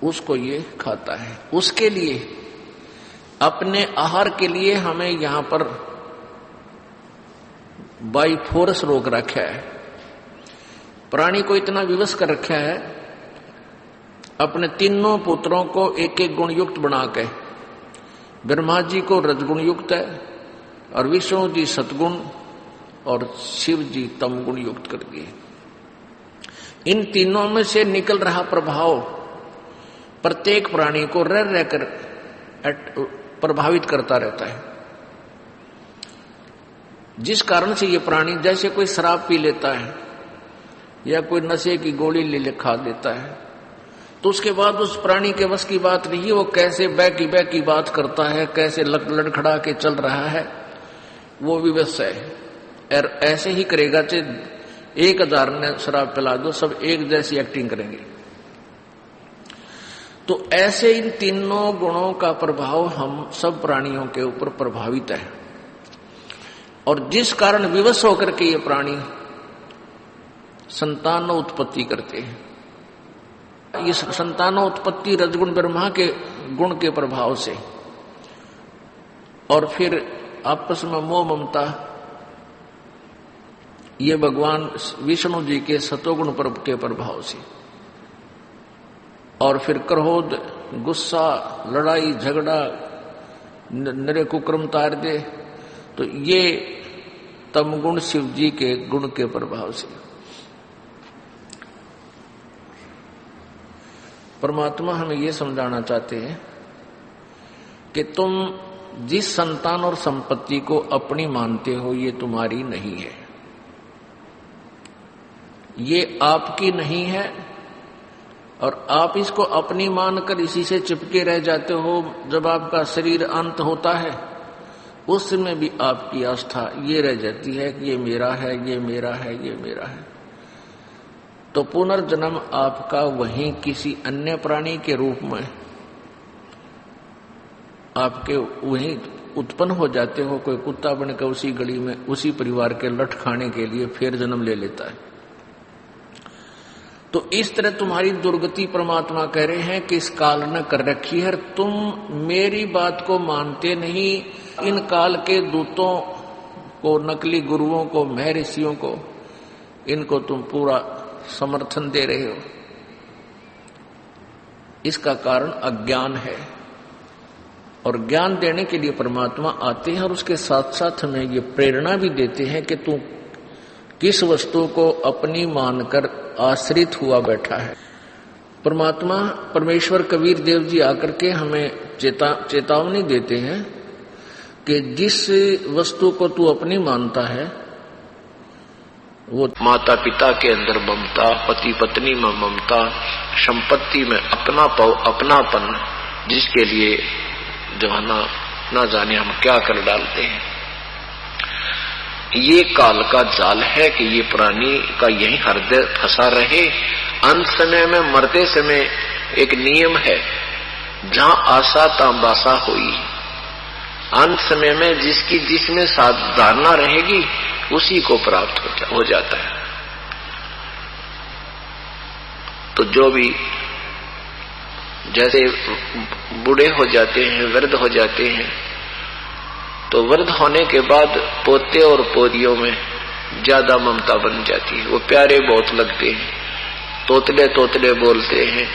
उसको ये खाता है। उसके लिए, अपने आहार के लिए हमें यहां पर बाई फोर्स रोक रखा है। प्राणी को इतना विवश कर रखा है, अपने तीनों पुत्रों को एक एक गुण युक्त बना के, ब्रह्मा जी को रजगुण युक्त है और विष्णु जी सतगुण और शिव जी तमगुण युक्त कर दिए। इन तीनों में से निकल रहा प्रभाव प्रत्येक प्राणी को रह रहकर प्रभावित करता रहता है, जिस कारण से ये प्राणी जैसे कोई शराब पी लेता है या कोई नशे की गोली ले खा लेता है, तो उसके बाद उस प्राणी के बस की बात नहीं, वो कैसे बैकी बात करता है, कैसे लड़खड़ा के चल रहा है, वो विवश है। और ऐसे ही करेगा, चाहे 1000 ने शराब पिला दो, सब एक जैसी एक्टिंग करेंगे। तो ऐसे इन तीनों गुणों का प्रभाव हम सब प्राणियों के ऊपर प्रभावित है, और जिस कारण विवश होकर के ये प्राणी संतानोत्पत्ति करते हैं। ये संतानोत्पत्ति रजगुण ब्रह्मा के गुण के प्रभाव से, और फिर आपस में मोह ममता ये भगवान विष्णु जी के सतोगुण के प्रभाव से, और फिर क्रोध, गुस्सा, लड़ाई झगड़ा, नरे कुक्रम तार दे, तो ये तमगुण शिव जी के गुण के प्रभाव से। परमात्मा हमें ये समझाना चाहते हैं कि तुम जिस संतान और संपत्ति को अपनी मानते हो, ये तुम्हारी नहीं है, ये आपकी नहीं है, और आप इसको अपनी मानकर इसी से चिपके रह जाते हो। जब आपका शरीर अंत होता है, उस समय भी आपकी आस्था ये रह जाती है कि ये मेरा है, ये मेरा है, ये मेरा है। तो पुनर्जन्म आपका वहीं किसी अन्य प्राणी के रूप में आपके वहीं उत्पन्न हो जाते हो। कोई कुत्ता बनकर उसी गली में उसी परिवार के लठ खाने के लिए फिर जन्म ले लेता है। तो इस तरह तुम्हारी दुर्गति परमात्मा कह रहे हैं कि इस काल ने कर रखी है, तुम मेरी बात को मानते नहीं। इन काल के दूतों को, नकली गुरुओं को, महर्षियों को, इनको तुम पूरा समर्थन दे रहे हो। इसका कारण अज्ञान है, और ज्ञान देने के लिए परमात्मा आते हैं, और उसके साथ साथ हमें ये प्रेरणा भी देते हैं कि तू किस वस्तु को अपनी मानकर आश्रित हुआ बैठा है। परमात्मा परमेश्वर कबीर देव जी आकर के हमें चेतावनी देते हैं कि जिस वस्तु को तू अपनी मानता है, वो माता पिता के अंदर ममता, पति पत्नी में ममता, संपत्ति में अपनापन, जिसके लिए जो है ना जाने हम क्या कर डालते हैं। ये काल का जाल है कि ये प्राणी का यही हृदय फंसा रहे। अंत समय में, मरते समय एक नियम है, जहां आशा तांबासा हुई। अंत समय में जिसमें धारणा रहेगी उसी को प्राप्त हो जाता है। तो जो भी जैसे बूढ़े हो जाते हैं, वृद्ध हो जाते हैं, तो वृद्ध होने के बाद पोते और पोतियों में ज्यादा ममता बन जाती है। वो प्यारे बहुत लगते हैं, तोतले तोतले बोलते हैं,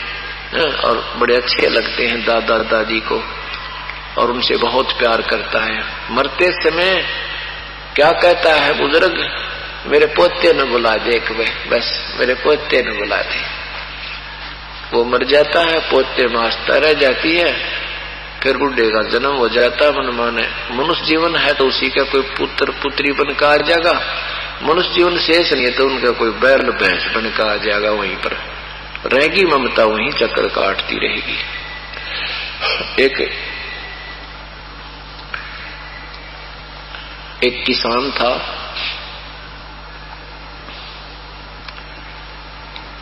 और बड़े अच्छे लगते हैं दादा दादी को, और उनसे बहुत प्यार करता है। मरते समय क्या कहता है बुजुर्ग, मेरे पोते ने बुला दे, बस मेरे पोते ने बुला दे। वो मर जाता है, पोते में आस्था रह जाती है, फिर बुढ़े का जन्म हो जाता है। मन माने मनुष्य जीवन है तो उसी का कोई पुत्र पुत्री बनकर आ जाएगा। मनुष्य जीवन शेष नहीं है तो उनका कोई बैल भैंस बनकर आ जाएगा, वहीं पर रहेगी ममता, वहीं चक्कर काटती रहेगी। एक किसान था,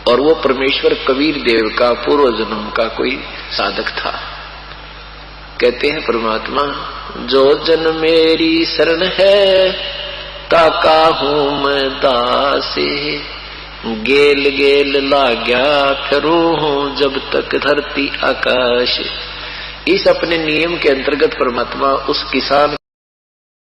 और वो परमेश्वर कबीर देव का पूर्व जन्म का कोई साधक था। कहते हैं परमात्मा, जो जन मेरी शरण है ताका हूं मैं दासे, गेल गेल लाग्या फिरू हूं जब तक धरती आकाश। इस अपने नियम के अंतर्गत परमात्मा उस किसान